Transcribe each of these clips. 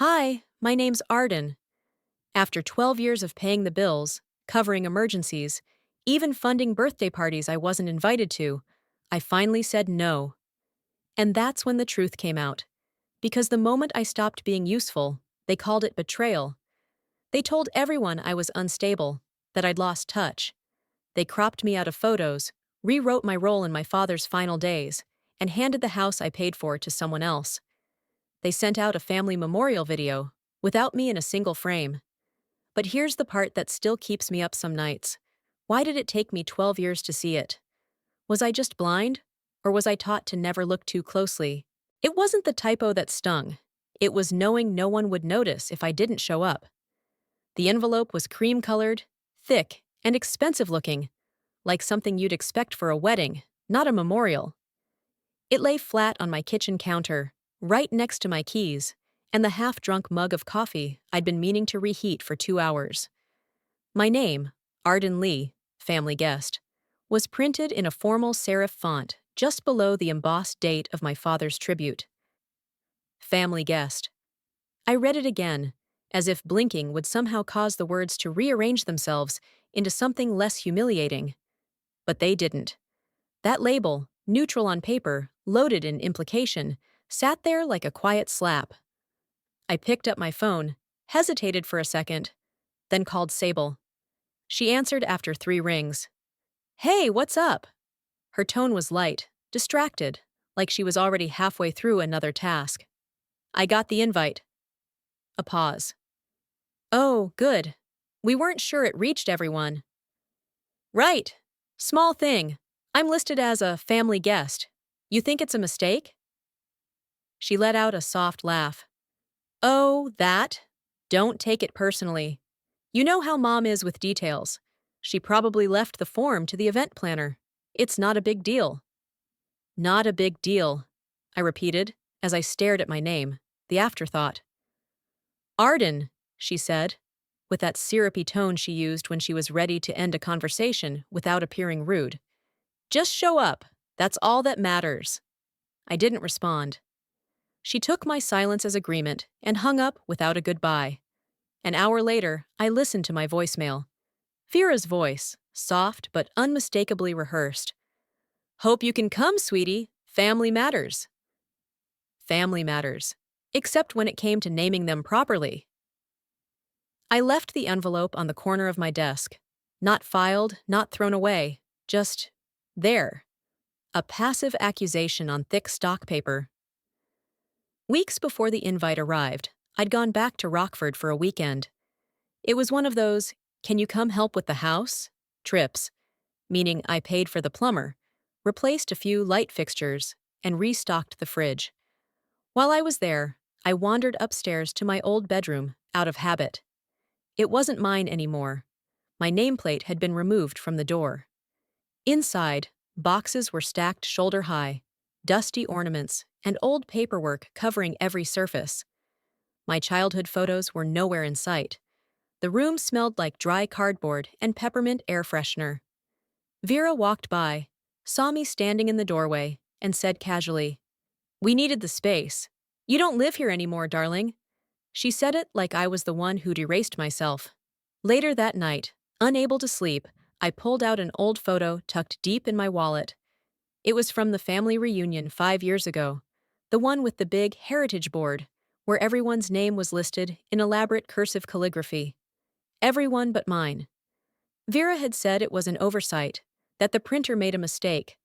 Hi, my name's Arden. After 12 years of paying the bills, covering emergencies, even funding birthday parties I wasn't invited to, I finally said no. And that's when the truth came out. Because the moment I stopped being useful, they called it betrayal. They told everyone I was unstable, that I'd lost touch. They cropped me out of photos, rewrote my role in my father's final days, and handed the house I paid for to someone else. They sent out a family memorial video, without me in a single frame. But here's the part that still keeps me up some nights. Why did it take me 12 years to see it? Was I just blind? Or was I taught to never look too closely? It wasn't the typo that stung. It was knowing no one would notice if I didn't show up. The envelope was cream-colored, thick, and expensive-looking, like something you'd expect for a wedding, not a memorial. It lay flat on my kitchen counter, right next to my keys, and the half-drunk mug of coffee I'd been meaning to reheat for 2 hours. My name, Arden Lee, family guest, was printed in a formal serif font just below the embossed date of my father's tribute. Family guest. I read it again, as if blinking would somehow cause the words to rearrange themselves into something less humiliating. But they didn't. That label, neutral on paper, loaded in implication, sat there like a quiet slap. I picked up my phone, hesitated for a second, then called Sable. She answered after 3 rings. "Hey, what's up?" Her tone was light, distracted, like she was already halfway through another task. "I got the invite." A pause. "Oh, good. We weren't sure it reached everyone." "Right. Small thing. I'm listed as a family guest. You think it's a mistake?" She let out a soft laugh. "Oh, that? Don't take it personally. You know how Mom is with details. She probably left the form to the event planner. It's not a big deal." "Not a big deal," I repeated as I stared at my name, the afterthought. "Arden," she said, with that syrupy tone she used when she was ready to end a conversation without appearing rude. "Just show up. That's all that matters." I didn't respond. She took my silence as agreement and hung up without a goodbye. An hour later, I listened to my voicemail. Vera's voice, soft but unmistakably rehearsed. "Hope you can come, sweetie. Family matters." Family matters. Except when it came to naming them properly. I left the envelope on the corner of my desk. Not filed, not thrown away. Just there. A passive accusation on thick stock paper. Weeks before the invite arrived, I'd gone back to Rockford for a weekend. It was one of those, "can you come help with the house?" trips, meaning I paid for the plumber, replaced a few light fixtures, and restocked the fridge. While I was there, I wandered upstairs to my old bedroom, out of habit. It wasn't mine anymore. My nameplate had been removed from the door. Inside, boxes were stacked shoulder-high, dusty ornaments, and old paperwork covering every surface. My childhood photos were nowhere in sight. The room smelled like dry cardboard and peppermint air freshener. Vera walked by, saw me standing in the doorway, and said casually, "We needed the space. You don't live here anymore, darling." She said it like I was the one who'd erased myself. Later that night, unable to sleep, I pulled out an old photo tucked deep in my wallet. It was from the family reunion 5 years ago, the one with the big heritage board, where everyone's name was listed in elaborate cursive calligraphy. Everyone but mine. Vera had said it was an oversight, that the printer made a mistake.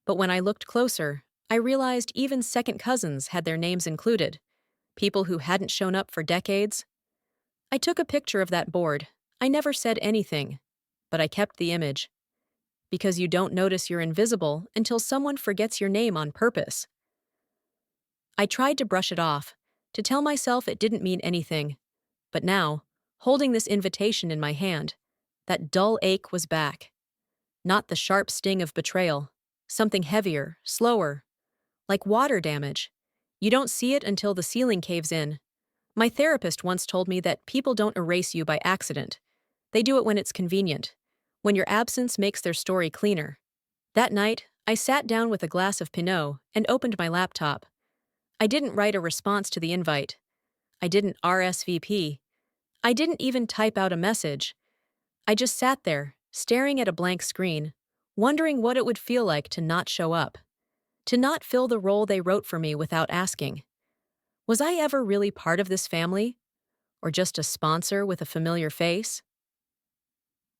But when I looked closer, I realized even second cousins had their names included, people who hadn't shown up for decades. I took a picture of that board. I never said anything, but I kept the image. Because you don't notice you're invisible until someone forgets your name on purpose. I tried to brush it off, to tell myself it didn't mean anything. But now, holding this invitation in my hand, that dull ache was back. Not the sharp sting of betrayal, something heavier, slower, like water damage. You don't see it until the ceiling caves in. My therapist once told me that people don't erase you by accident. They do it when it's convenient, when your absence makes their story cleaner. That night, I sat down with a glass of Pinot and opened my laptop. I didn't write a response to the invite. I didn't RSVP. I didn't even type out a message. I just sat there, staring at a blank screen, wondering what it would feel like to not show up, to not fill the role they wrote for me without asking. Was I ever really part of this family? Or just a sponsor with a familiar face?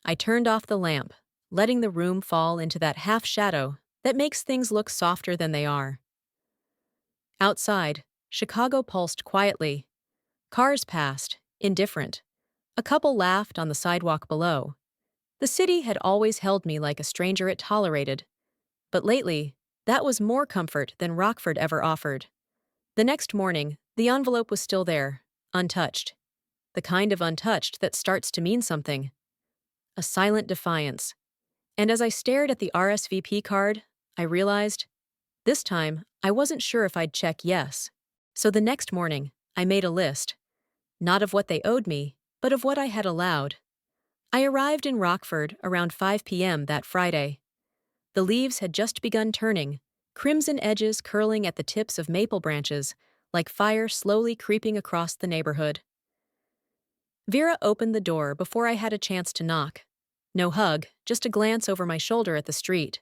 I turned off the lamp, letting the room fall into that half shadow that makes things look softer than they are. Outside, Chicago pulsed quietly. Cars passed, indifferent. A couple laughed on the sidewalk below. The city had always held me like a stranger it tolerated, but lately, that was more comfort than Rockford ever offered. The next morning, the envelope was still there, untouched. The kind of untouched that starts to mean something. A silent defiance. And as I stared at the RSVP card, I realized, this time, I wasn't sure if I'd check yes. So the next morning, I made a list. Not of what they owed me, but of what I had allowed. I arrived in Rockford around 5 p.m. that Friday. The leaves had just begun turning, crimson edges curling at the tips of maple branches, like fire slowly creeping across the neighborhood. Vera opened the door before I had a chance to knock. No hug, just a glance over my shoulder at the street,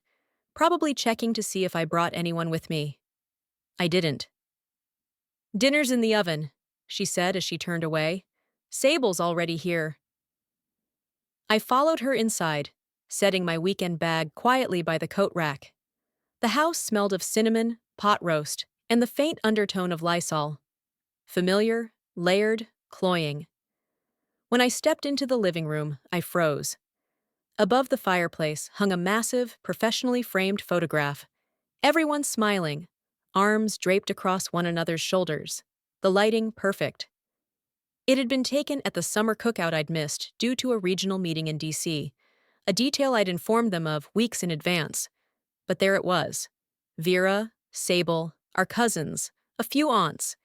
probably checking to see if I brought anyone with me. I didn't. "Dinner's in the oven," she said as she turned away. "Sable's already here." I followed her inside, setting my weekend bag quietly by the coat rack. The house smelled of cinnamon, pot roast, and the faint undertone of Lysol. Familiar, layered, cloying. When I stepped into the living room, I froze. Above the fireplace hung a massive, professionally framed photograph. Everyone smiling, arms draped across one another's shoulders, the lighting perfect. It had been taken at the summer cookout I'd missed due to a regional meeting in D.C., a detail I'd informed them of weeks in advance. But there it was. Vera, Sable, our cousins, a few aunts,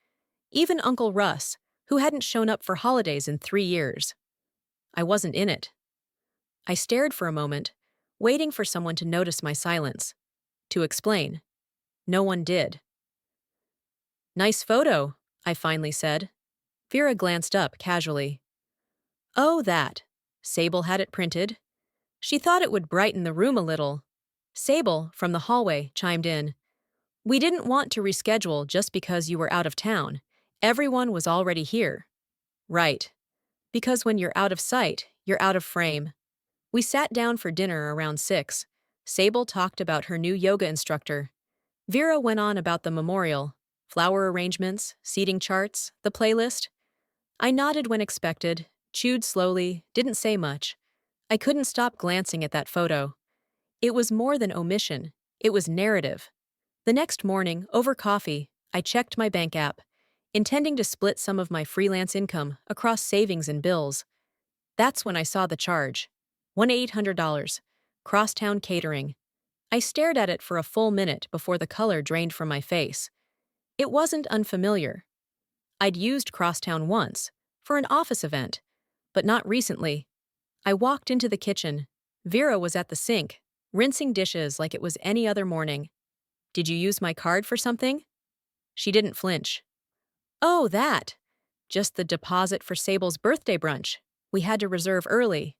even Uncle Russ, who hadn't shown up for holidays in 3 years. I wasn't in it. I stared for a moment, waiting for someone to notice my silence, to explain. No one did. "Nice photo," I finally said. Vera glanced up casually. "Oh, that." Sable had it printed. She thought it would brighten the room a little. Sable, from the hallway, chimed in. "We didn't want to reschedule just because you were out of town. Everyone was already here." "Right. Because when you're out of sight, you're out of frame." We sat down for dinner around 6. Sable talked about her new yoga instructor. Vera went on about the memorial, flower arrangements, seating charts, the playlist. I nodded when expected, chewed slowly, didn't say much. I couldn't stop glancing at that photo. It was more than omission. It was narrative. The next morning, over coffee, I checked my bank app, intending to split some of my freelance income across savings and bills. That's when I saw the charge. $1,800. Crosstown catering. I stared at it for a full minute before the color drained from my face. It wasn't unfamiliar. I'd used Crosstown once, for an office event, but not recently. I walked into the kitchen. Vera was at the sink, rinsing dishes like it was any other morning. "Did you use my card for something?" She didn't flinch. "Oh, that. Just the deposit for Sable's birthday brunch. We had to reserve early."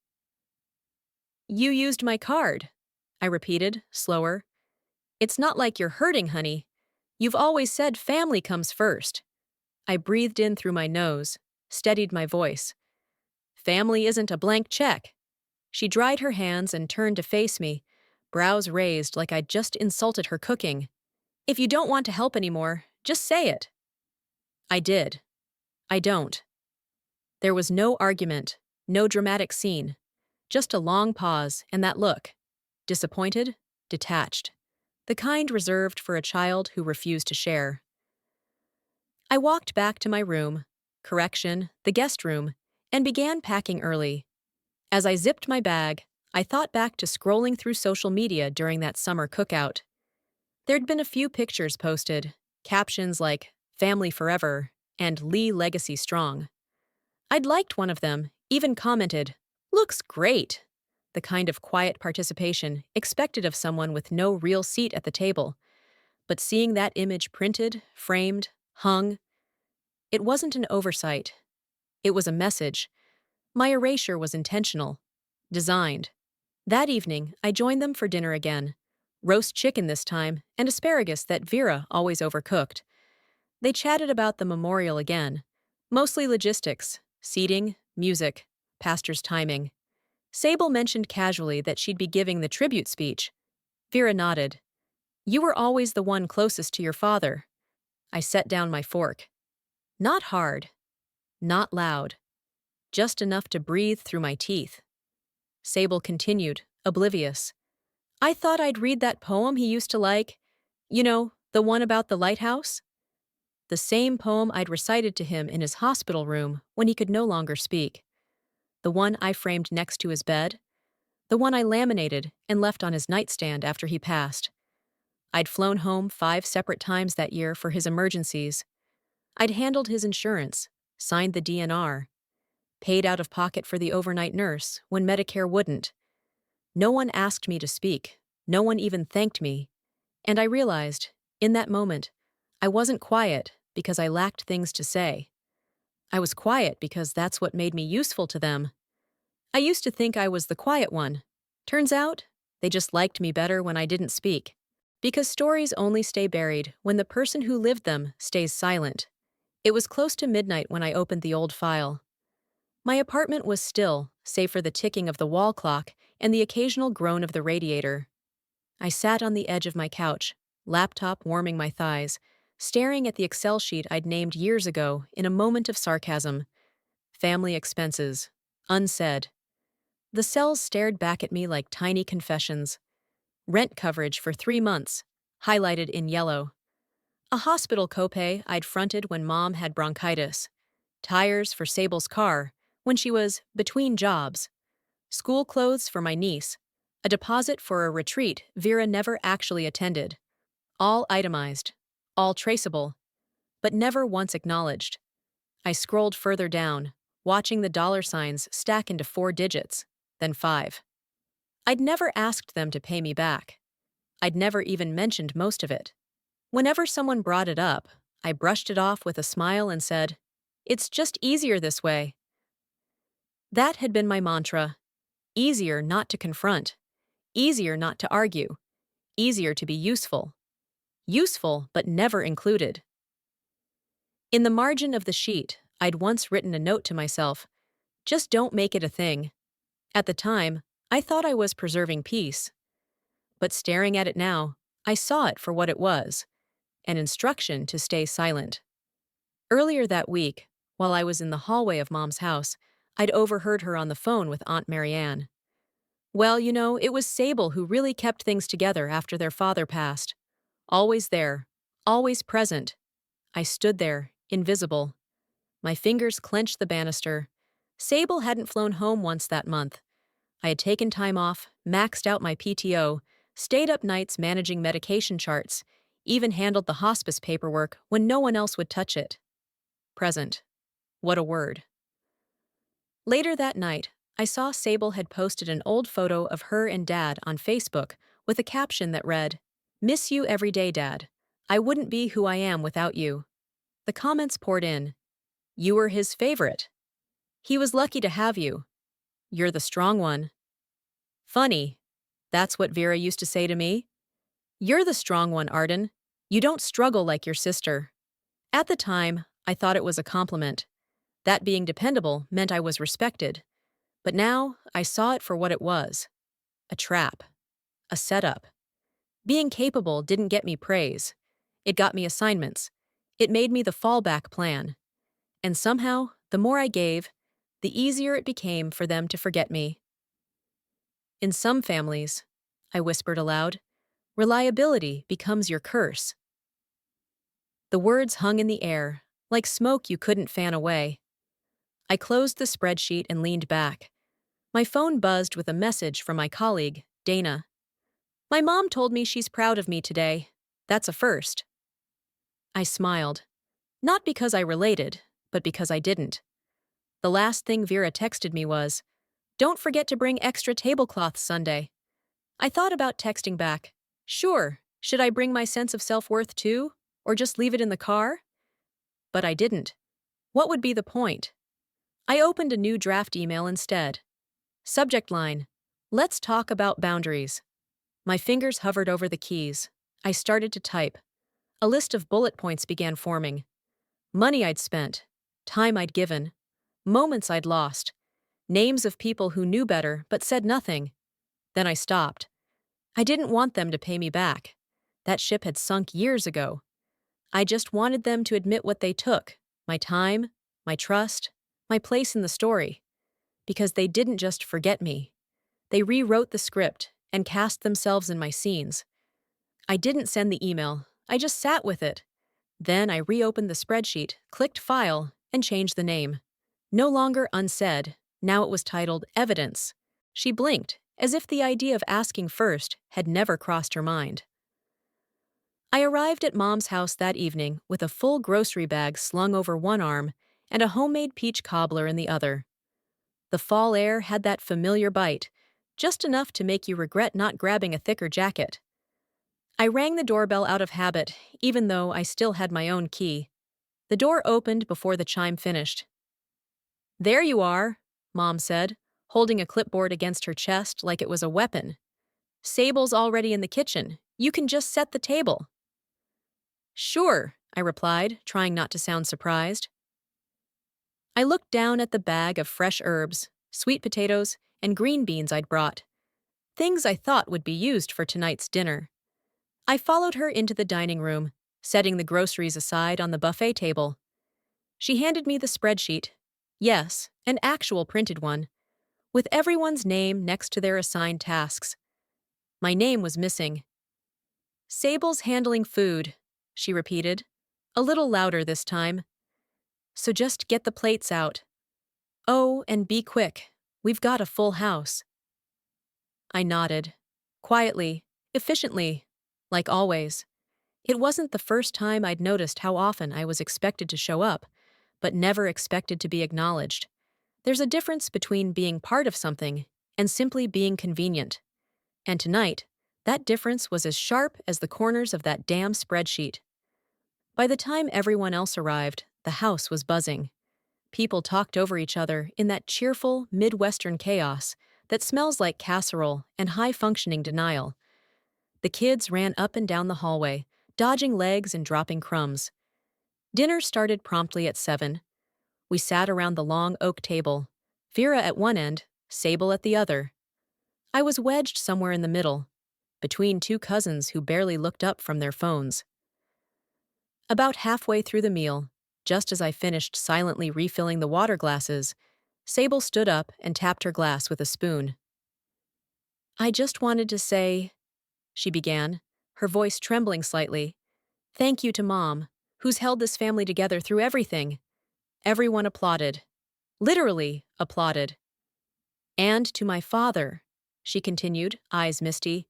"You used my card," I repeated, slower. "It's not like you're hurting, honey. You've always said family comes first." I breathed in through my nose, steadied my voice. "Family isn't a blank check." She dried her hands and turned to face me, brows raised like I'd just insulted her cooking. "If you don't want to help anymore, just say it." I did. I don't. There was no argument, no dramatic scene, just a long pause and that look. Disappointed, detached. The kind reserved for a child who refused to share. I walked back to my room, correction, the guest room, and began packing early. As I zipped my bag, I thought back to scrolling through social media during that summer cookout. There'd been a few pictures posted, captions like "Family Forever" and "Lee Legacy Strong." I'd liked one of them, even commented, "Looks great," the kind of quiet participation expected of someone with no real seat at the table. But seeing that image printed, framed, hung, It wasn't an oversight. It was a message. My erasure was intentional. Designed. That evening, I joined them for dinner again. Roast chicken this time, and asparagus that Vera always overcooked. They chatted about the memorial again. Mostly logistics, seating, music, pastor's timing. Sable mentioned casually that she'd be giving the tribute speech. Vera nodded. You were always the one closest to your father. I set down my fork. Not hard. Not loud. Just enough to breathe through my teeth. Sable continued, oblivious. I thought I'd read that poem he used to like. You know, the one about the lighthouse? The same poem I'd recited to him in his hospital room when he could no longer speak. The one I framed next to his bed. The one I laminated and left on his nightstand after he passed. I'd flown home 5 separate times that year for his emergencies. I'd handled his insurance, signed the DNR, paid out of pocket for the overnight nurse when Medicare wouldn't. No one asked me to speak. No one even thanked me. And I realized, in that moment, I wasn't quiet because I lacked things to say. I was quiet because that's what made me useful to them. I used to think I was the quiet one. Turns out, they just liked me better when I didn't speak. Because stories only stay buried when the person who lived them stays silent. It was close to midnight when I opened the old file. My apartment was still, save for the ticking of the wall clock and the occasional groan of the radiator. I sat on the edge of my couch, laptop warming my thighs, staring at the Excel sheet I'd named years ago in a moment of sarcasm. Family expenses. Unsaid. The cells stared back at me like tiny confessions. Rent coverage for 3 months, highlighted in yellow. A hospital copay I'd fronted when Mom had bronchitis. Tires for Sable's car when she was between jobs. School clothes for my niece. A deposit for a retreat Vera never actually attended. All itemized. All traceable. But never once acknowledged. I scrolled further down, watching the dollar signs stack into 4 digits, then 5. I'd never asked them to pay me back. I'd never even mentioned most of it. Whenever someone brought it up, I brushed it off with a smile and said, "It's just easier this way." That had been my mantra. Easier not to confront. Easier not to argue. Easier to be useful. Useful, but never included. In the margin of the sheet, I'd once written a note to myself, just don't make it a thing. At the time, I thought I was preserving peace. But staring at it now, I saw it for what it was, an instruction to stay silent. Earlier that week, while I was in the hallway of Mom's house, I'd overheard her on the phone with Aunt Marianne. Well, you know, it was Sable who really kept things together after their father passed. Always there, always present. I stood there, invisible. My fingers clenched the banister. Sable hadn't flown home once that month. I had taken time off, maxed out my PTO, stayed up nights managing medication charts, even handled the hospice paperwork when no one else would touch it. Present. What a word. Later that night, I saw Sable had posted an old photo of her and Dad on Facebook with a caption that read, "Miss you every day, Dad. I wouldn't be who I am without you." The comments poured in. You were his favorite. He was lucky to have you. You're the strong one. Funny. That's what Vera used to say to me. You're the strong one, Arden. You don't struggle like your sister. At the time, I thought it was a compliment. That being dependable meant I was respected. But now, I saw it for what it was. A trap. A setup. Being capable didn't get me praise. It got me assignments. It made me the fallback plan. And somehow, the more I gave, the easier it became for them to forget me. In some families, I whispered aloud, reliability becomes your curse. The words hung in the air, like smoke you couldn't fan away. I closed the spreadsheet and leaned back. My phone buzzed with a message from my colleague, Dana. My mom told me she's proud of me today. That's a first. I smiled. Not because I related, but because I didn't. The last thing Vera texted me was, "Don't forget to bring extra tablecloths Sunday." I thought about texting back, "Sure, should I bring my sense of self-worth too? Or just leave it in the car?" But I didn't. What would be the point? I opened a new draft email instead. Subject line: Let's talk about boundaries. My fingers hovered over the keys. I started to type. A list of bullet points began forming. Money I'd spent, time I'd given, moments I'd lost, names of people who knew better but said nothing. Then I stopped. I didn't want them to pay me back. That ship had sunk years ago. I just wanted them to admit what they took: my time, my trust, my place in the story. Because they didn't just forget me. They rewrote the script and cast themselves in my scenes. I didn't send the email, I just sat with it. Then I reopened the spreadsheet, clicked File, and changed the name. No longer Unsaid, now it was titled Evidence. She blinked, as if the idea of asking first had never crossed her mind. I arrived at Mom's house that evening with a full grocery bag slung over one arm and a homemade peach cobbler in the other. The fall air had that familiar bite, just enough to make you regret not grabbing a thicker jacket. I rang the doorbell out of habit, even though I still had my own key. The door opened before the chime finished. "There you are," Mom said, holding a clipboard against her chest like it was a weapon. "Sable's already in the kitchen. You can just set the table." "Sure," I replied, trying not to sound surprised. I looked down at the bag of fresh herbs, sweet potatoes, and green beans I'd brought. Things I thought would be used for tonight's dinner. I followed her into the dining room, setting the groceries aside on the buffet table. She handed me the spreadsheet. Yes, an actual printed one, with everyone's name next to their assigned tasks. My name was missing. "Sable's handling food," she repeated, a little louder this time. "So just get the plates out. Oh, and be quick. We've got a full house." I nodded. Quietly, efficiently, like always. It wasn't the first time I'd noticed how often I was expected to show up, but never expected to be acknowledged. There's a difference between being part of something and simply being convenient. And tonight, that difference was as sharp as the corners of that damn spreadsheet. By the time everyone else arrived, the house was buzzing. People talked over each other in that cheerful, Midwestern chaos that smells like casserole and high-functioning denial. The kids ran up and down the hallway, dodging legs and dropping crumbs. Dinner started promptly at 7. We sat around the long oak table, Vera at one end, Sable at the other. I was wedged somewhere in the middle, between two cousins who barely looked up from their phones. About halfway through the meal, just as I finished silently refilling the water glasses, Sable stood up and tapped her glass with a spoon. "I just wanted to say," she began, her voice trembling slightly, "thank you to Mom, who's held this family together through everything." Everyone applauded. Literally applauded. "And to my father," she continued, eyes misty,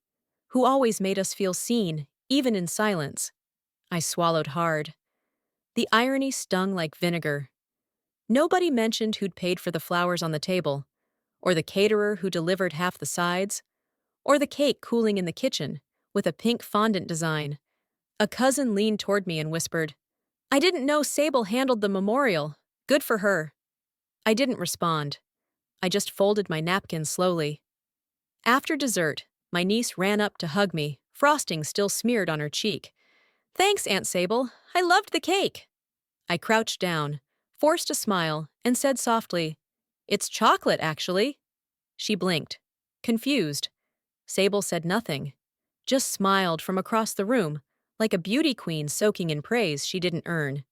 "who always made us feel seen, even in silence." I swallowed hard. The irony stung like vinegar. Nobody mentioned who'd paid for the flowers on the table, or the caterer who delivered half the sides, or the cake cooling in the kitchen with a pink fondant design. A cousin leaned toward me and whispered, "I didn't know Sable handled the memorial. Good for her." I didn't respond. I just folded my napkin slowly. After dessert, my niece ran up to hug me, frosting still smeared on her cheek. "Thanks, Aunt Sable. I loved the cake." I crouched down, forced a smile, and said softly, "It's chocolate, actually." She blinked, confused. Sable said nothing, just smiled from across the room, like a beauty queen soaking in praise she didn't earn.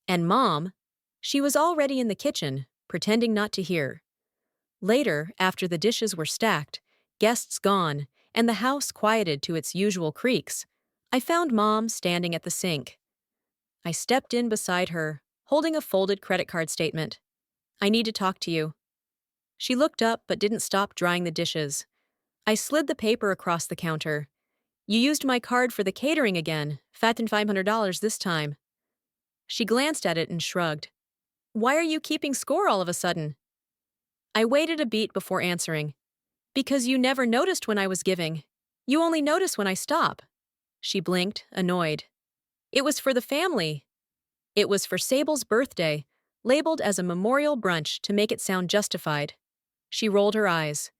And Mom, she was already in the kitchen, pretending not to hear. Later, after the dishes were stacked, guests gone, and the house quieted to its usual creaks, I found Mom standing at the sink. I stepped in beside her, holding a folded credit card statement. "I need to talk to you." She looked up but didn't stop drying the dishes. I slid the paper across the counter. "You used my card for the catering again, fat and $500 this time." She glanced at it and shrugged. "Why are you keeping score all of a sudden?" I waited a beat before answering. "Because you never noticed when I was giving. You only notice when I stop." She blinked, annoyed. "It was for the family. It was for Sable's birthday. labeled as a memorial brunch to make it sound justified. She rolled her eyes.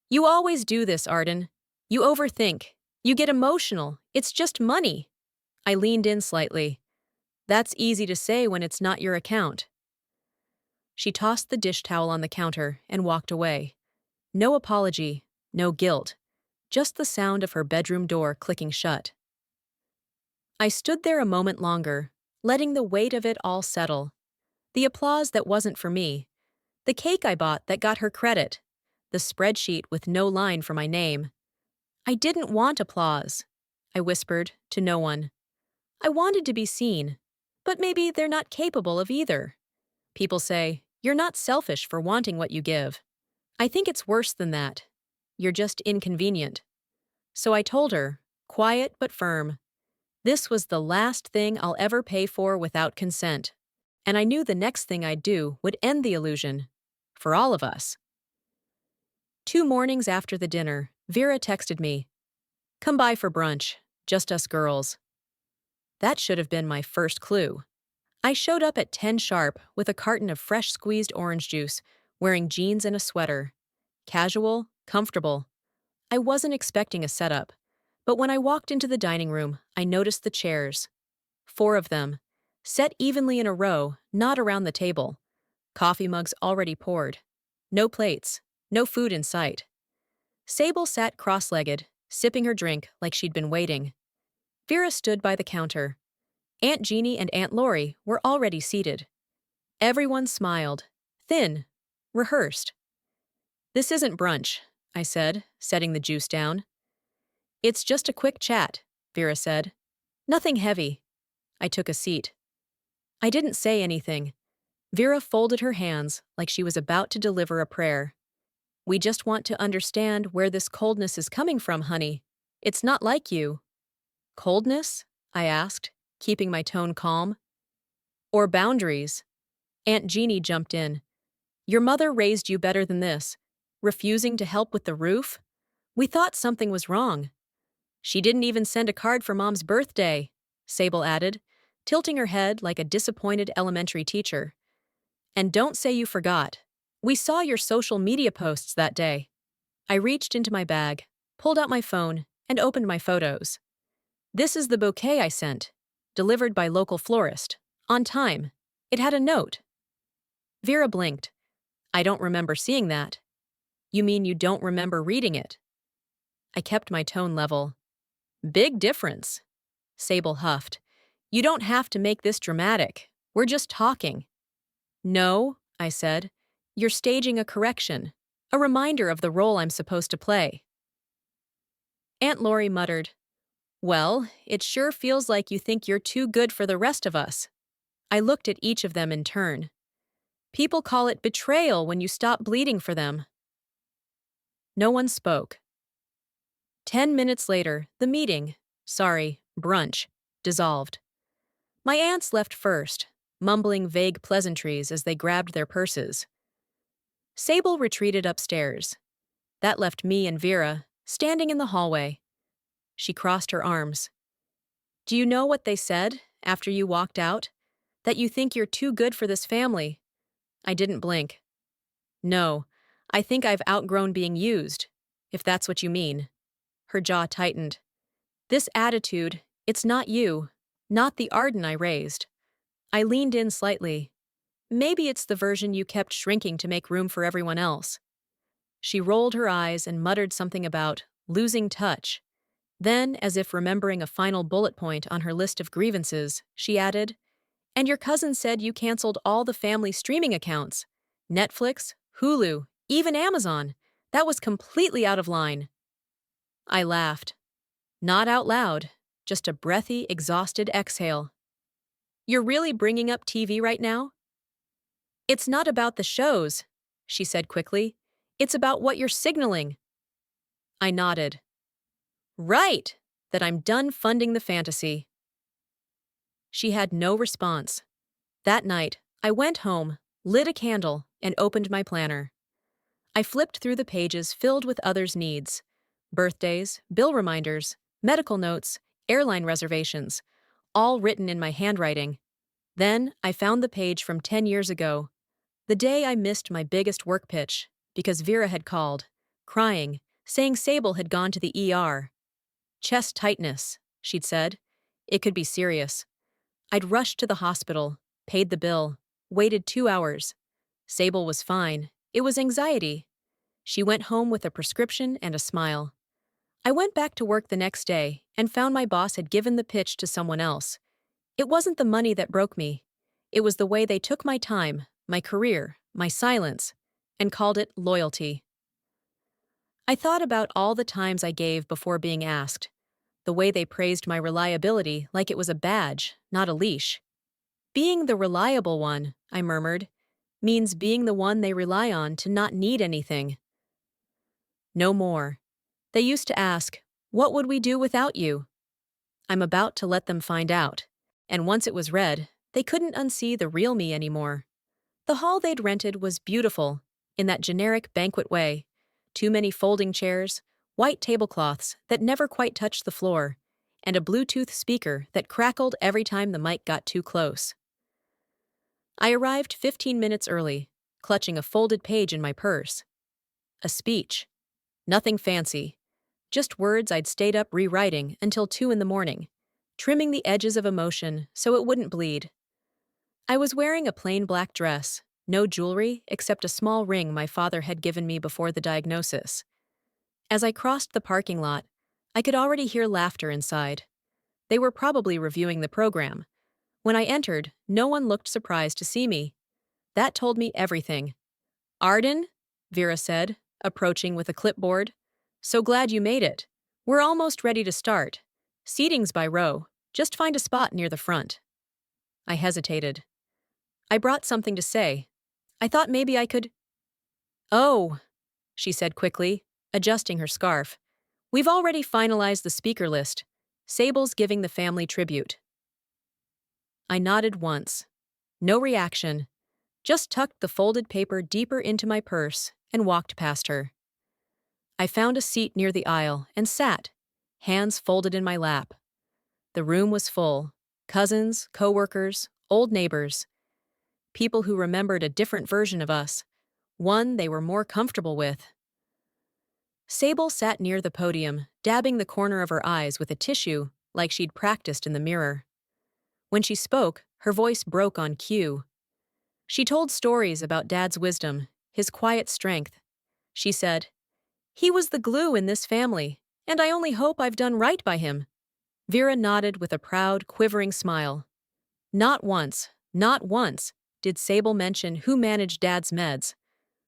You always do this, Arden. You overthink. You get emotional. It's just money. I leaned in slightly. That's easy to say when it's not your account. She tossed the dish towel on the counter and walked away. No apology, no guilt, just the sound of her bedroom door clicking shut. I stood there a moment longer, letting the weight of it all settle. The applause that wasn't for me, the cake I bought that got her credit, the spreadsheet with no line for my name. I didn't want applause, I whispered to no one. I wanted to be seen, but maybe they're not capable of either. People say, you're not selfish for wanting what you give. I think it's worse than that. You're just inconvenient. So I told her, quiet but firm, this was the last thing I'll ever pay for without consent. And I knew the next thing I'd do would end the illusion. For all of us. 2 mornings after the dinner, Vera texted me, come by for brunch, just us girls. That should have been my first clue. I showed up at 10 sharp with a carton of fresh squeezed orange juice, wearing jeans and a sweater. Casual, comfortable. I wasn't expecting a setup, but when I walked into the dining room, I noticed the chairs. 4 of them, set evenly in a row, not around the table. Coffee mugs already poured. No plates, no food in sight. Sable sat cross-legged, sipping her drink like she'd been waiting. Vera stood by the counter. Aunt Jeannie and Aunt Lori were already seated. Everyone smiled, thin, rehearsed. This isn't brunch, I said, setting the juice down. It's just a quick chat, Vera said. Nothing heavy. I took a seat. I didn't say anything. Vera folded her hands like she was about to deliver a prayer. We just want to understand where this coldness is coming from, honey. It's not like you. Coldness? I asked, keeping my tone calm. Or boundaries? Aunt Jeannie jumped in. Your mother raised you better than this. Refusing to help with the roof? We thought something was wrong. She didn't even send a card for Mom's birthday, Sable added, tilting her head like a disappointed elementary teacher. And don't say you forgot. We saw your social media posts that day. I reached into my bag, pulled out my phone, and opened my photos. This is the bouquet I sent, delivered by local florist, on time. It had a note. Vera blinked. I don't remember seeing that. You mean you don't remember reading it? I kept my tone level. Big difference. Sable huffed. You don't have to make this dramatic. We're just talking. No, I said. You're staging a correction, a reminder of the role I'm supposed to play. Aunt Lori muttered, well, it sure feels like you think you're too good for the rest of us. I looked at each of them in turn. People call it betrayal when you stop bleeding for them. No one spoke. 10 minutes later, the meeting, brunch, dissolved. My aunts left first, mumbling vague pleasantries as they grabbed their purses. Sable retreated upstairs. That left me and Vera, standing in the hallway. She crossed her arms. Do you know what they said after you walked out? That you think you're too good for this family. I didn't blink. No, I think I've outgrown being used, if that's what you mean. Her jaw tightened. This attitude, it's not you, not the Arden I raised. I leaned in slightly. Maybe it's the version you kept shrinking to make room for everyone else. She rolled her eyes and muttered something about losing touch. Then, as if remembering a final bullet point on her list of grievances, she added, and your cousin said you canceled all the family streaming accounts. Netflix, Hulu, even Amazon. That was completely out of line. I laughed. Not out loud, just a breathy, exhausted exhale. You're really bringing up TV right now? It's not about the shows, she said quickly. It's about what you're signaling. I nodded. Right, that I'm done funding the fantasy. She had no response. That night, I went home, lit a candle, and opened my planner. I flipped through the pages filled with others' needs. Birthdays, bill reminders, medical notes, airline reservations, all written in my handwriting. Then I found the page from 10 years ago, the day I missed my biggest work pitch, because Vera had called, crying, saying Sable had gone to the ER. Chest tightness, she'd said. It could be serious. I'd rushed to the hospital, paid the bill, waited 2 hours. Sable was fine. It was anxiety. She went home with a prescription and a smile. I went back to work the next day and found my boss had given the pitch to someone else. It wasn't the money that broke me. It was the way they took my time, my career, my silence, and called it loyalty. I thought about all the times I gave before being asked, the way they praised my reliability like it was a badge, not a leash. Being the reliable one, I murmured, means being the one they rely on to not need anything. No more. They used to ask, "What would we do without you?" I'm about to let them find out. And once it was read, they couldn't unsee the real me anymore. The hall they'd rented was beautiful, in that generic banquet way. Too many folding chairs, white tablecloths that never quite touched the floor, and a Bluetooth speaker that crackled every time the mic got too close. I arrived 15 minutes early, clutching a folded page in my purse. A speech. Nothing fancy. Just words I'd stayed up rewriting until 2 in the morning, trimming the edges of emotion so it wouldn't bleed. I was wearing a plain black dress, no jewelry except a small ring my father had given me before the diagnosis. As I crossed the parking lot, I could already hear laughter inside. They were probably reviewing the program. When I entered, no one looked surprised to see me. That told me everything. "Arden," Vera said, approaching with a clipboard. "So glad you made it. We're almost ready to start. Seating's by row. Just find a spot near the front." I hesitated. I brought something to say. I thought maybe I could. "Oh," she said quickly, adjusting her scarf. "We've already finalized the speaker list. Sable's giving the family tribute." I nodded once. No reaction. Just tucked the folded paper deeper into my purse and walked past her. I found a seat near the aisle and sat, hands folded in my lap. The room was full. Cousins, coworkers, old neighbors. People who remembered a different version of us, one they were more comfortable with. Sable sat near the podium, dabbing the corner of her eyes with a tissue like she'd practiced in the mirror. When she spoke, her voice broke on cue. She told stories about Dad's wisdom, his quiet strength. She said, "He was the glue in this family, and I only hope I've done right by him." Vera nodded with a proud, quivering smile. Not once did Sable mention who managed Dad's meds,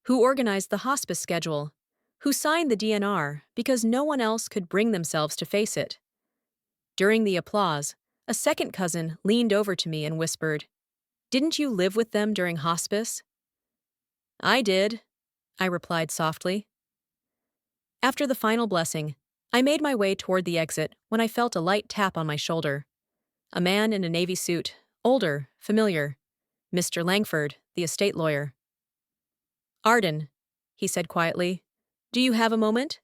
who organized the hospice schedule, who signed the DNR because no one else could bring themselves to face it. During the applause, a second cousin leaned over to me and whispered, "Didn't you live with them during hospice?" "I did," I replied softly. After the final blessing, I made my way toward the exit when I felt a light tap on my shoulder. A man in a navy suit, older, familiar. Mr. Langford, the estate lawyer. "Arden," he said quietly, "do you have a moment?"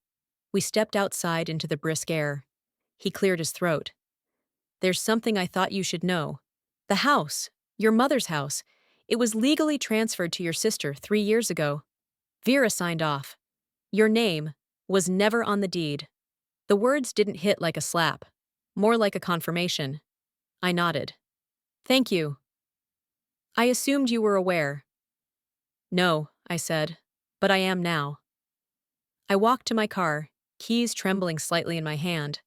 We stepped outside into the brisk air. He cleared his throat. "There's something I thought you should know. The house, your mother's house, it was legally transferred to your sister 3 years ago. Vera signed off. Your name was never on the deed." The words didn't hit like a slap, more like a confirmation. I nodded. "Thank you." "I assumed you were aware." "No," I said, "but I am now." I walked to my car, keys trembling slightly in my hand.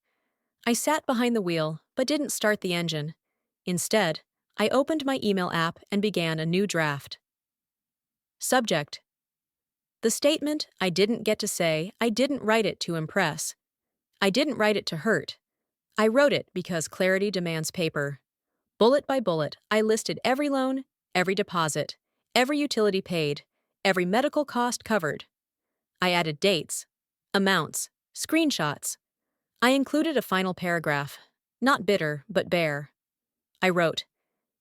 I sat behind the wheel, but didn't start the engine. Instead, I opened my email app and began a new draft. Subject: the statement I didn't get to say. I didn't write it to impress. I didn't write it to hurt. I wrote it because clarity demands paper. Bullet by bullet, I listed every loan, every deposit, every utility paid, every medical cost covered. I added dates, amounts, screenshots. I included a final paragraph, not bitter, but bare. I wrote,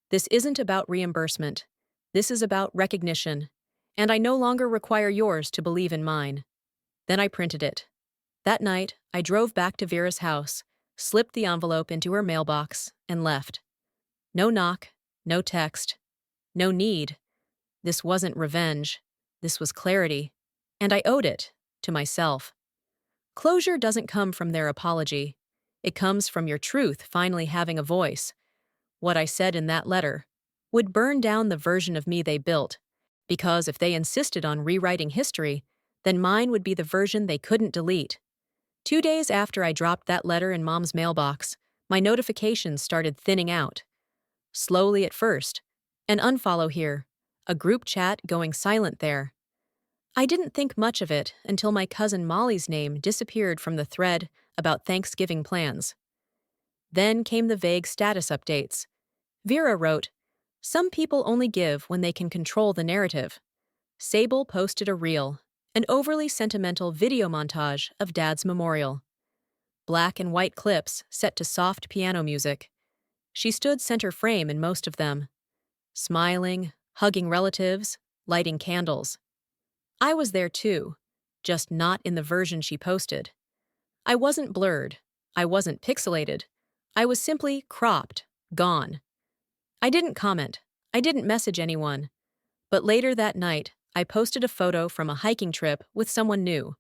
"This isn't about reimbursement. This is about recognition, and I no longer require yours to believe in mine." Then I printed it. That night, I drove back to Vera's house, slipped the envelope into her mailbox, and left. No knock, no text, no need. This wasn't revenge. This was clarity. And I owed it to myself. Closure doesn't come from their apology. It comes from your truth finally having a voice. What I said in that letter would burn down the version of me they built, because if they insisted on rewriting history, then mine would be the version they couldn't delete. 2 days after I dropped that letter in Mom's mailbox, my notifications started thinning out. Slowly at first. An unfollow here. A group chat going silent there. I didn't think much of it until my cousin Molly's name disappeared from the thread about Thanksgiving plans. Then came the vague status updates. Vera wrote, "Some people only give when they can control the narrative." Sable posted a reel, an overly sentimental video montage of Dad's memorial. Black and white clips set to soft piano music. She stood center frame in most of them, smiling, hugging relatives, lighting candles. I was there too, just not in the version she posted. I wasn't blurred. I wasn't pixelated. I was simply cropped, gone. I didn't comment. I didn't message anyone. But later that night, I posted a photo from a hiking trip with someone new.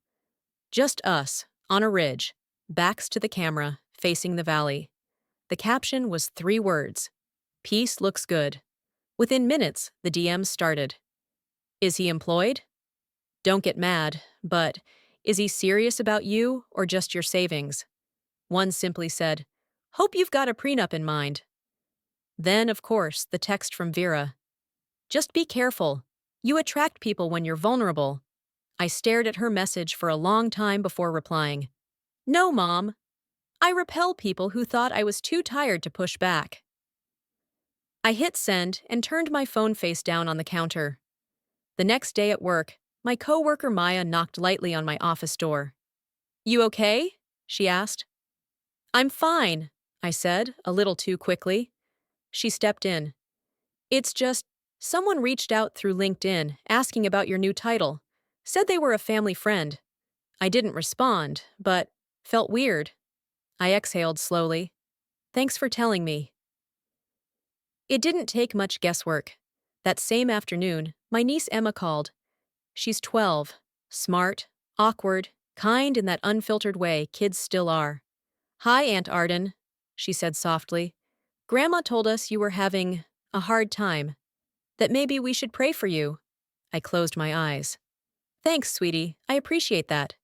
Just us, on a ridge, backs to the camera, facing the valley. The caption was 3 words. Peace looks good. Within minutes, the DMs started. Is he employed? Don't get mad, but is he serious about you or just your savings? One simply said, "Hope you've got a prenup in mind." Then, of course, the text from Vera. "Just be careful. You attract people when you're vulnerable." I stared at her message for a long time before replying. "No, Mom. I repel people who thought I was too tired to push back." I hit send and turned my phone face down on the counter. The next day at work, my coworker Maya knocked lightly on my office door. "You okay?" she asked. "I'm fine," I said, a little too quickly. She stepped in. "It's just, someone reached out through LinkedIn asking about your new title. Said they were a family friend." I didn't respond, but felt weird. I exhaled slowly. "Thanks for telling me." It didn't take much guesswork. That same afternoon, my niece Emma called. She's 12, smart, awkward, kind in that unfiltered way kids still are. "Hi, Aunt Arden," she said softly. "Grandma told us you were having a hard time. That maybe we should pray for you." I closed my eyes. "Thanks, sweetie. I appreciate that."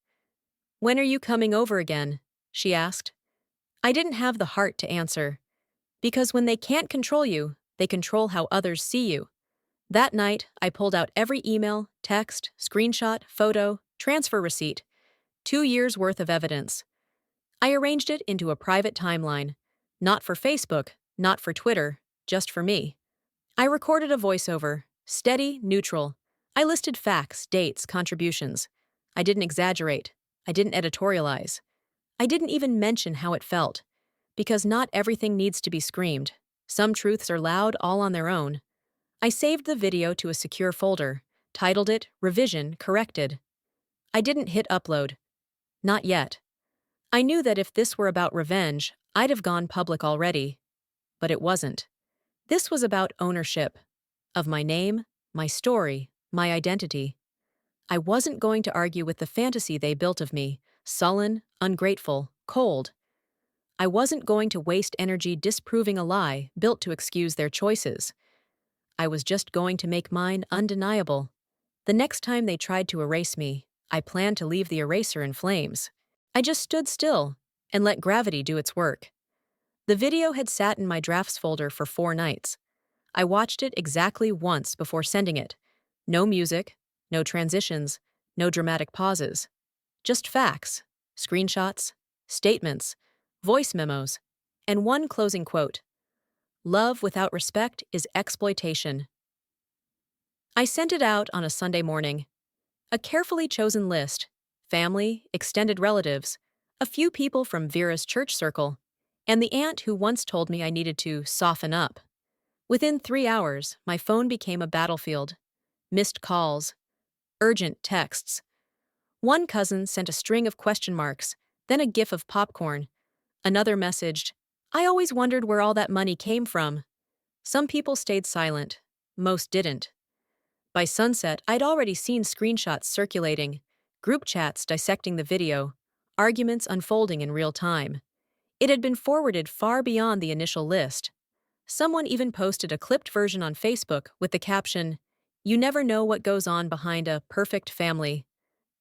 "When are you coming over again?" she asked. I didn't have the heart to answer. Because when they can't control you, they control how others see you. That night, I pulled out every email, text, screenshot, photo, transfer receipt. 2 years' worth of evidence. I arranged it into a private timeline. Not for Facebook, not for Twitter, just for me. I recorded a voiceover, steady, neutral. I listed facts, dates, contributions. I didn't exaggerate. I didn't editorialize. I didn't even mention how it felt. Because not everything needs to be screamed. Some truths are loud all on their own. I saved the video to a secure folder, titled it Revision Corrected. I didn't hit upload. Not yet. I knew that if this were about revenge, I'd have gone public already. But it wasn't. This was about ownership. Of my name, my story, my identity. I wasn't going to argue with the fantasy they built of me, sullen, ungrateful, cold. I wasn't going to waste energy disproving a lie built to excuse their choices. I was just going to make mine undeniable. The next time they tried to erase me, I planned to leave the eraser in flames. I just stood still and let gravity do its work. The video had sat in my drafts folder for 4 nights. I watched it exactly once before sending it. No music, no transitions, no dramatic pauses. Just facts, screenshots, statements, voice memos, and one closing quote. "Love without respect is exploitation." I sent it out on a Sunday morning. A carefully chosen list, family, extended relatives, a few people from Vera's church circle, and the aunt who once told me I needed to soften up. Within 3 hours, my phone became a battlefield. Missed calls, urgent texts. One cousin sent a string of question marks, then a gif of popcorn. Another messaged, "I always wondered where all that money came from." Some people stayed silent, most didn't. By sunset, I'd already seen screenshots circulating, group chats dissecting the video, arguments unfolding in real time. It had been forwarded far beyond the initial list. Someone even posted a clipped version on Facebook with the caption, "You never know what goes on behind a perfect family."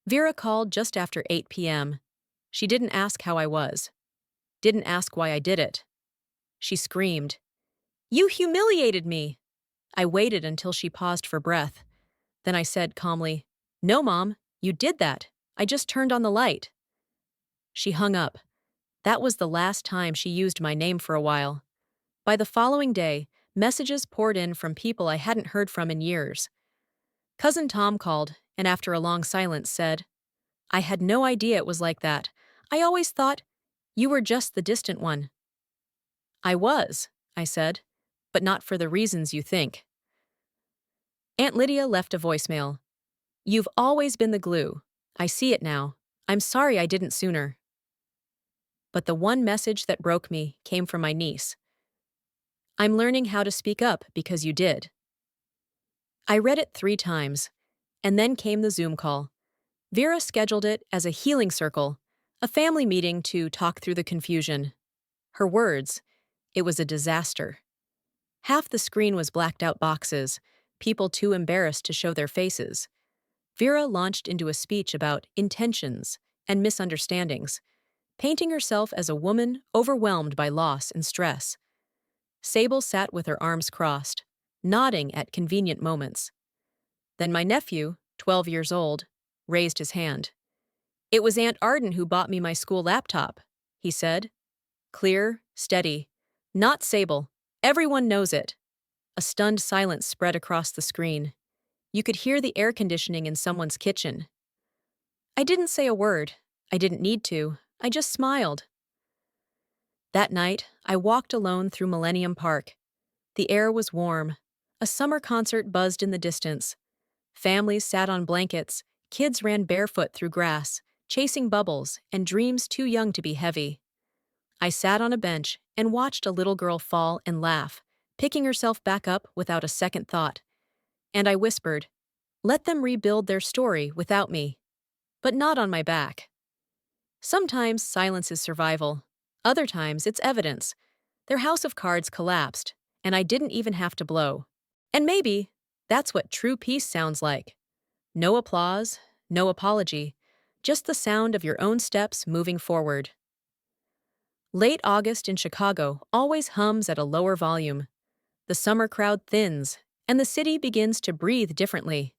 Vera called just after 8 p.m. She didn't ask how I was. Didn't ask why I did it. She screamed, "You humiliated me!" I waited until she paused for breath. Then I said calmly, "No, Mom, you did that. I just turned on the light." She hung up. That was the last time she used my name for a while. By the following day, messages poured in from people I hadn't heard from in years. Cousin Tom called, and after a long silence said, "I had no idea it was like that. I always thought you were just the distant one." "I was," I said, "but not for the reasons you think." Aunt Lydia left a voicemail. "You've always been the glue. I see it now. I'm sorry I didn't sooner." But the one message that broke me came from my niece. "I'm learning how to speak up because you did." I read it 3 times, and then came the Zoom call. Vera scheduled it as a healing circle, a family meeting to talk through the confusion. Her words, it was a disaster. Half the screen was blacked out boxes, people too embarrassed to show their faces. Vera launched into a speech about intentions and misunderstandings, painting herself as a woman overwhelmed by loss and stress. Sable sat with her arms crossed, nodding at convenient moments. Then my nephew, 12 years old, raised his hand. "It was Aunt Arden who bought me my school laptop," he said. Clear, steady. "Not Sable. Everyone knows it." A stunned silence spread across the screen. You could hear the air conditioning in someone's kitchen. I didn't say a word. I didn't need to. I just smiled. That night, I walked alone through Millennium Park. The air was warm. A summer concert buzzed in the distance. Families sat on blankets, kids ran barefoot through grass, chasing bubbles and dreams too young to be heavy. I sat on a bench and watched a little girl fall and laugh, picking herself back up without a second thought. And I whispered, "Let them rebuild their story without me." But not on my back. Sometimes silence is survival. Other times it's evidence. Their house of cards collapsed, and I didn't even have to blow. And maybe that's what true peace sounds like. No applause, no apology, just the sound of your own steps moving forward. Late August in Chicago always hums at a lower volume. The summer crowd thins, and the city begins to breathe differently.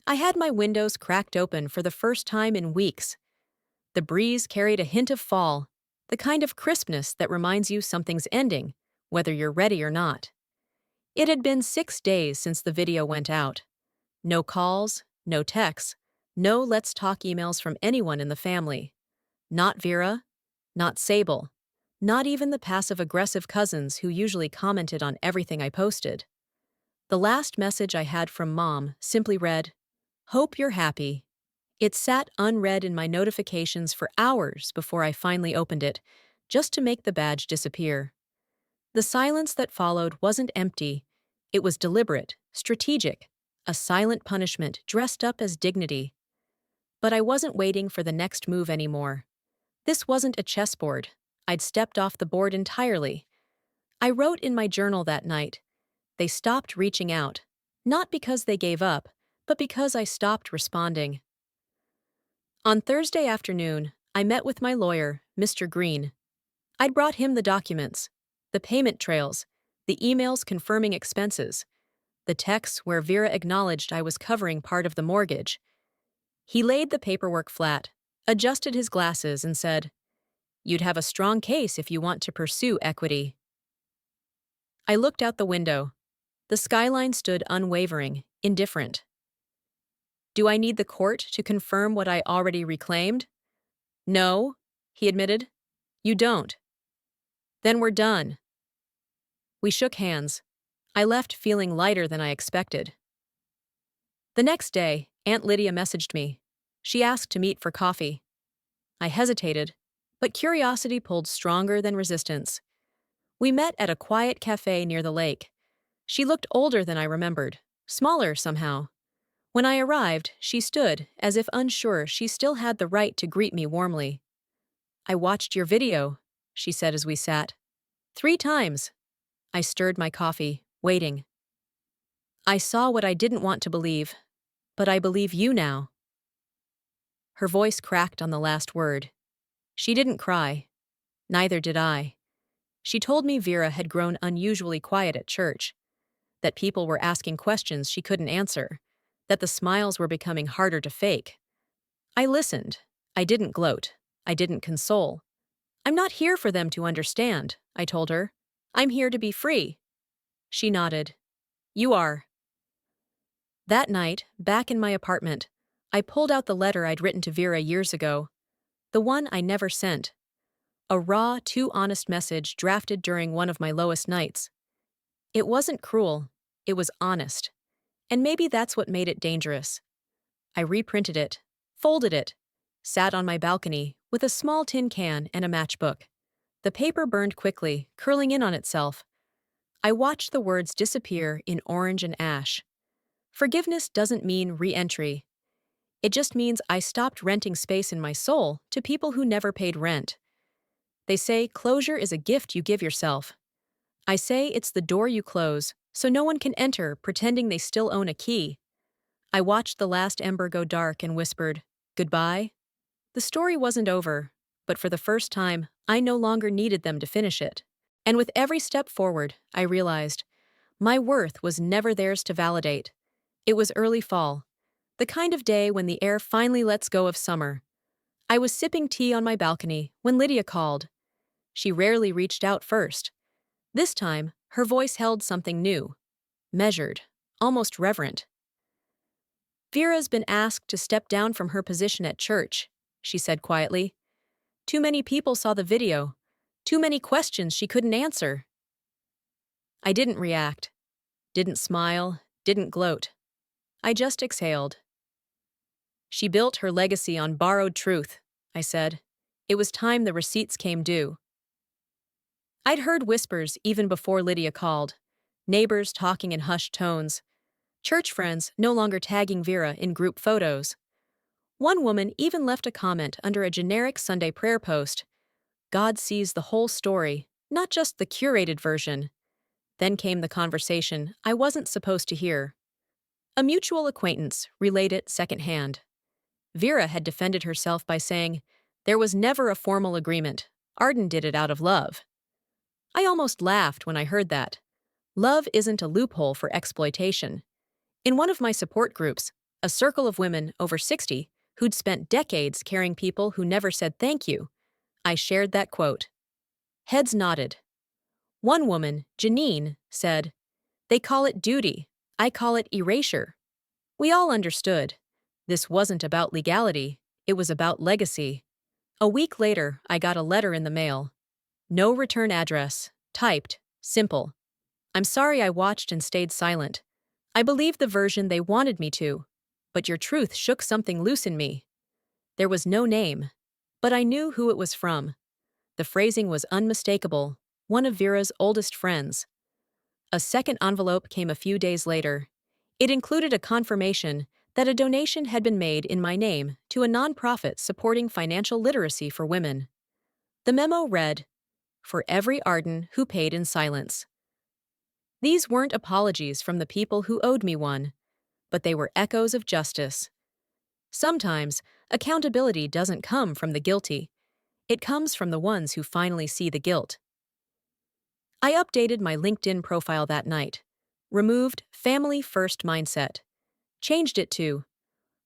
I had my windows cracked open for the first time in weeks. The breeze carried a hint of fall, the kind of crispness that reminds you something's ending, whether you're ready or not. It had been 6 days since the video went out. No calls, no texts, no let's talk emails from anyone in the family. Not Vera, not Sable, not even the passive-aggressive cousins who usually commented on everything I posted. The last message I had from Mom simply read, "Hope you're happy." It sat unread in my notifications for hours before I finally opened it, just to make the badge disappear. The silence that followed wasn't empty. It was deliberate, strategic, a silent punishment dressed up as dignity. But I wasn't waiting for the next move anymore. This wasn't a chessboard. I'd stepped off the board entirely. I wrote in my journal that night, "They stopped reaching out, not because they gave up, but because I stopped responding." On Thursday afternoon, I met with my lawyer, Mr. Green. I'd brought him the documents, the payment trails, the emails confirming expenses, the texts where Vera acknowledged I was covering part of the mortgage. He laid the paperwork flat, adjusted his glasses, and said, "You'd have a strong case if you want to pursue equity." I looked out the window. The skyline stood unwavering, indifferent. "Do I need the court to confirm what I already reclaimed?" "No," he admitted. "You don't." "Then we're done." We shook hands. I left feeling lighter than I expected. The next day, Aunt Lydia messaged me. She asked to meet for coffee. I hesitated, but curiosity pulled stronger than resistance. We met at a quiet cafe near the lake. She looked older than I remembered, smaller somehow. When I arrived, she stood, as if unsure she still had the right to greet me warmly. "I watched your video," she said as we sat. "3 times." I stirred my coffee, waiting. "I saw what I didn't want to believe, but I believe you now." Her voice cracked on the last word. She didn't cry. Neither did I. She told me Vera had grown unusually quiet at church, that people were asking questions she couldn't answer, that the smiles were becoming harder to fake. I listened. I didn't gloat. I didn't console. "I'm not here for them to understand," I told her. "I'm here to be free." She nodded. "You are." That night, back in my apartment, I pulled out the letter I'd written to Vera years ago, the one I never sent. A raw, too honest message drafted during one of my lowest nights. It wasn't cruel. It was honest. And maybe that's what made it dangerous. I reprinted it, folded it, sat on my balcony with a small tin can and a matchbook. The paper burned quickly, curling in on itself. I watched the words disappear in orange and ash. Forgiveness doesn't mean re-entry. It just means I stopped renting space in my soul to people who never paid rent. They say closure is a gift you give yourself. I say it's the door you close, so no one can enter pretending they still own a key. I watched the last ember go dark and whispered, "Goodbye." The story wasn't over, but for the first time, I no longer needed them to finish it. And with every step forward, I realized my worth was never theirs to validate. It was early fall, the kind of day when the air finally lets go of summer. I was sipping tea on my balcony when Lydia called. She rarely reached out first. This time, her voice held something new, measured, almost reverent. "Vera's been asked to step down from her position at church," she said quietly. "Too many people saw the video. Too many questions she couldn't answer." I didn't react, didn't smile, didn't gloat. I just exhaled. "She built her legacy on borrowed truth," I said. "It was time the receipts came due." I'd heard whispers even before Lydia called, neighbors talking in hushed tones, church friends no longer tagging Vera in group photos. One woman even left a comment under a generic Sunday prayer post. God sees the whole story, not just the curated version. Then came the conversation I wasn't supposed to hear. A mutual acquaintance relayed it secondhand. Vera had defended herself by saying, "There was never a formal agreement. Arden did it out of love." I almost laughed when I heard that. Love isn't a loophole for exploitation. In one of my support groups, a circle of women over 60 who'd spent decades carrying people who never said thank you, I shared that quote. Heads nodded. One woman, Janine, said, "They call it duty. I call it erasure." We all understood. This wasn't about legality. It was about legacy. A week later, I got a letter in the mail. No return address. Typed. Simple. "I'm sorry I watched and stayed silent. I believed the version they wanted me to, but your truth shook something loose in me." There was no name, but I knew who it was from. The phrasing was unmistakable, one of Vera's oldest friends. A second envelope came a few days later. It included a confirmation that a donation had been made in my name to a nonprofit supporting financial literacy for women. The memo read, "For every Arden who paid in silence." These weren't apologies from the people who owed me one, but they were echoes of justice. Sometimes, accountability doesn't come from the guilty. It comes from the ones who finally see the guilt. I updated my LinkedIn profile that night, removed family first mindset, changed it to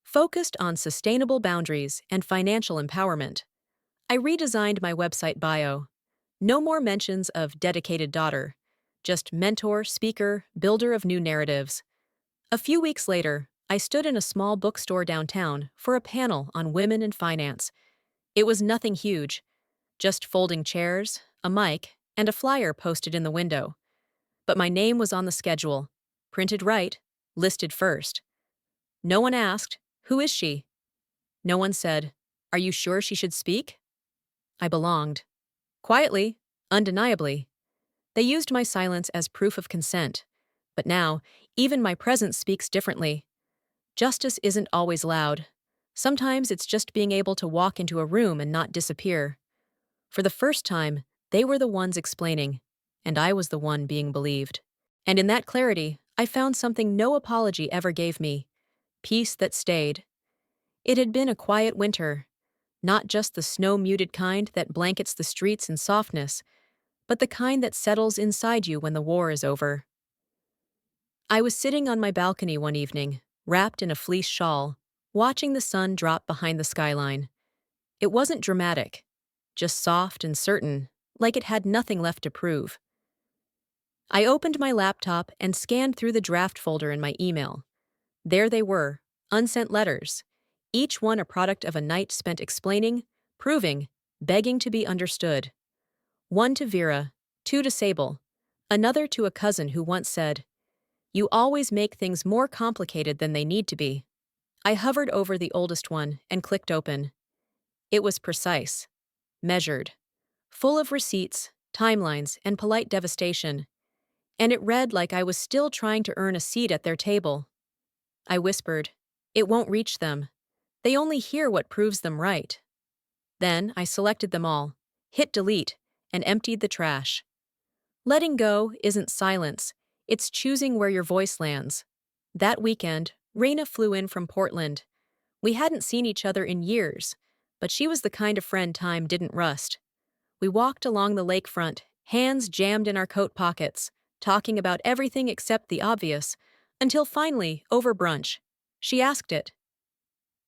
focused on sustainable boundaries and financial empowerment. I redesigned my website bio. No more mentions of dedicated daughter, just mentor, speaker, builder of new narratives. A few weeks later, I stood in a small bookstore downtown for a panel on women and finance. It was nothing huge, just folding chairs, a mic, and a flyer posted in the window. But my name was on the schedule, printed right, listed first. No one asked, "Who is she?" No one said, "Are you sure she should speak?" I belonged. Quietly, undeniably. They used my silence as proof of consent. But now, even my presence speaks differently. Justice isn't always loud. Sometimes it's just being able to walk into a room and not disappear. For the first time, they were the ones explaining, and I was the one being believed. And in that clarity, I found something no apology ever gave me: peace that stayed. It had been a quiet winter, not just the snow-muted kind that blankets the streets in softness, but the kind that settles inside you when the war is over. I was sitting on my balcony one evening, wrapped in a fleece shawl, watching the sun drop behind the skyline. It wasn't dramatic, just soft and certain, like it had nothing left to prove. I opened my laptop and scanned through the draft folder in my email. There they were, unsent letters, each one a product of a night spent explaining, proving, begging to be understood. One to Vera, two to Sable, another to a cousin who once said, "You always make things more complicated than they need to be." I hovered over the oldest one and clicked open. It was precise, measured, full of receipts, timelines, and polite devastation, and it read like I was still trying to earn a seat at their table. I whispered, "It won't reach them. They only hear what proves them right." Then I selected them all, hit delete, and emptied the trash. Letting go isn't silence, it's choosing where your voice lands. That weekend, Raina flew in from Portland. We hadn't seen each other in years, but she was the kind of friend time didn't rust. We walked along the lakefront, hands jammed in our coat pockets, talking about everything except the obvious, until finally, over brunch, she asked it.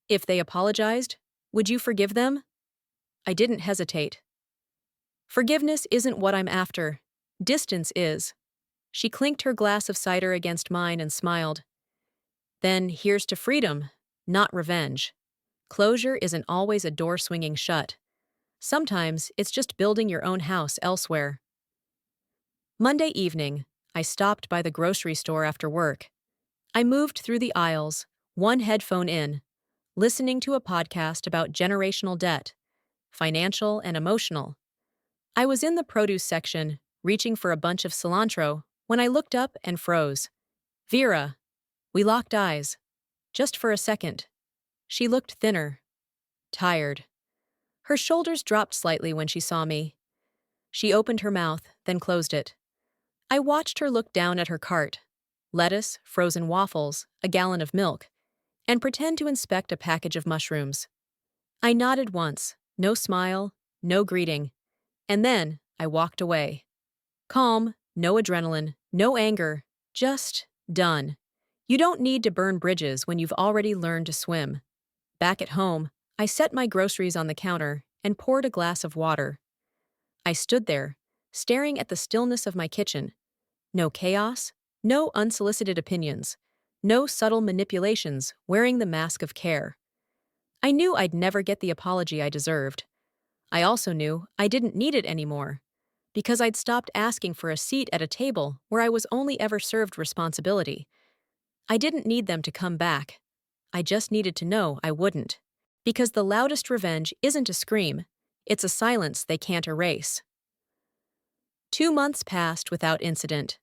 "If they apologized, would you forgive them?" I didn't hesitate. "Forgiveness isn't what I'm after. Distance is." She clinked her glass of cider against mine and smiled. "Then here's to freedom, not revenge. Closure isn't always a door swinging shut. Sometimes it's just building your own house elsewhere." Monday evening, I stopped by the grocery store after work. I moved through the aisles, one headphone in, listening to a podcast about generational debt, financial and emotional. I was in the produce section, reaching for a bunch of cilantro, when I looked up and froze. "Vera." We locked eyes. Just for a second. She looked thinner, tired. Her shoulders dropped slightly when she saw me. She opened her mouth, then closed it. I watched her look down at her cart: lettuce, frozen waffles, a gallon of milk, and pretend to inspect a package of mushrooms. I nodded once, no smile, no greeting, and then I walked away. Calm, no adrenaline, no anger, just done. You don't need to burn bridges when you've already learned to swim. Back at home, I set my groceries on the counter and poured a glass of water. I stood there, staring at the stillness of my kitchen. No chaos, no unsolicited opinions, no subtle manipulations wearing the mask of care. I knew I'd never get the apology I deserved. I also knew I didn't need it anymore, because I'd stopped asking for a seat at a table where I was only ever served responsibility. I didn't need them to come back. I just needed to know I wouldn't. Because the loudest revenge isn't a scream, it's a silence they can't erase. 2 months passed without incident.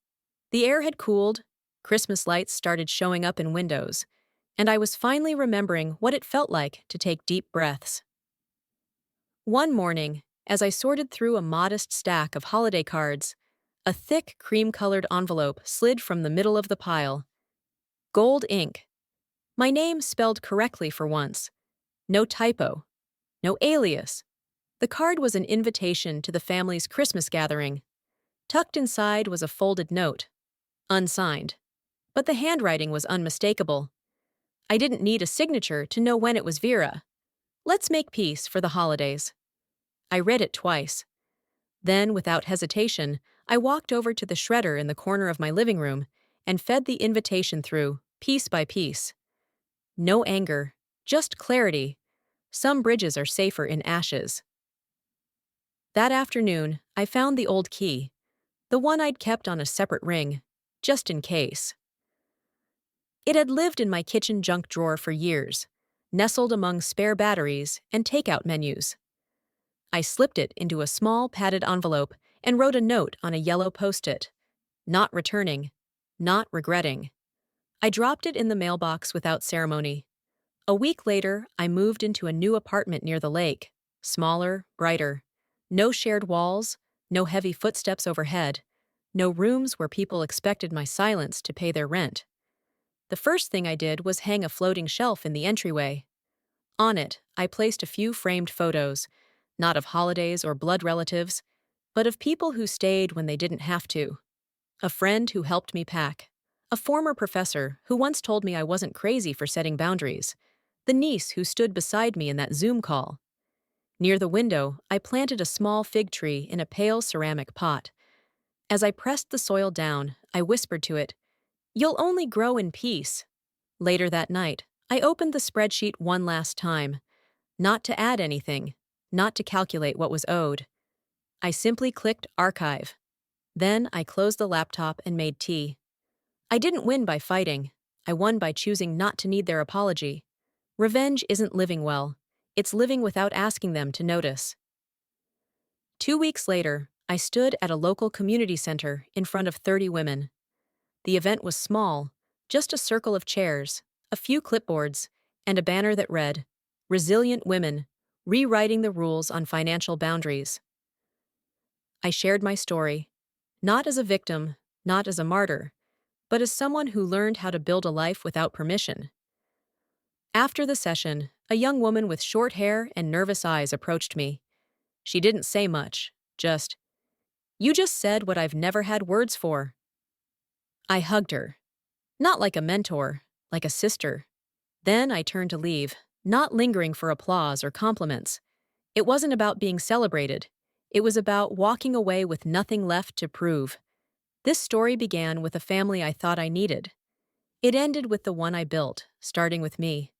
The air had cooled, Christmas lights started showing up in windows, and I was finally remembering what it felt like to take deep breaths. One morning, as I sorted through a modest stack of holiday cards, a thick cream-colored envelope slid from the middle of the pile. Gold ink. My name spelled correctly for once. No typo. No alias. The card was an invitation to the family's Christmas gathering. Tucked inside was a folded note. Unsigned. But the handwriting was unmistakable. I didn't need a signature to know when it was Vera. "Let's make peace for the holidays." I read it twice. Then, without hesitation, I walked over to the shredder in the corner of my living room and fed the invitation through, piece by piece. No anger, just clarity. Some bridges are safer in ashes. That afternoon, I found the old key, the one I'd kept on a separate ring, just in case. It had lived in my kitchen junk drawer for years, nestled among spare batteries and takeout menus. I slipped it into a small padded envelope and wrote a note on a yellow post-it. Not returning. not regretting. I dropped it in the mailbox without ceremony. A week later, I moved into a new apartment near the lake. Smaller, brighter. No shared walls, no heavy footsteps overhead, no rooms where people expected my silence to pay their rent. The first thing I did was hang a floating shelf in the entryway. On it, I placed a few framed photos, not of holidays or blood relatives, but of people who stayed when they didn't have to. A friend who helped me pack. A former professor who once told me I wasn't crazy for setting boundaries. The niece who stood beside me in that Zoom call. Near the window, I planted a small fig tree in a pale ceramic pot. As I pressed the soil down, I whispered to it, "You'll only grow in peace." Later that night, I opened the spreadsheet one last time. Not to add anything, not to calculate what was owed. I simply clicked Archive. Then I closed the laptop and made tea. I didn't win by fighting. I won by choosing not to need their apology. Revenge isn't living well. It's living without asking them to notice. 2 weeks later, I stood at a local community center in front of 30 women. The event was small, just a circle of chairs, a few clipboards, and a banner that read, "Resilient Women, Rewriting the Rules on Financial Boundaries." I shared my story, not as a victim, not as a martyr, but as someone who learned how to build a life without permission. After the session, a young woman with short hair and nervous eyes approached me. She didn't say much, just, "You just said what I've never had words for." I hugged her. Not like a mentor, like a sister. Then I turned to leave, not lingering for applause or compliments. It wasn't about being celebrated. It was about walking away with nothing left to prove. This story began with a family I thought I needed. It ended with the one I built, starting with me.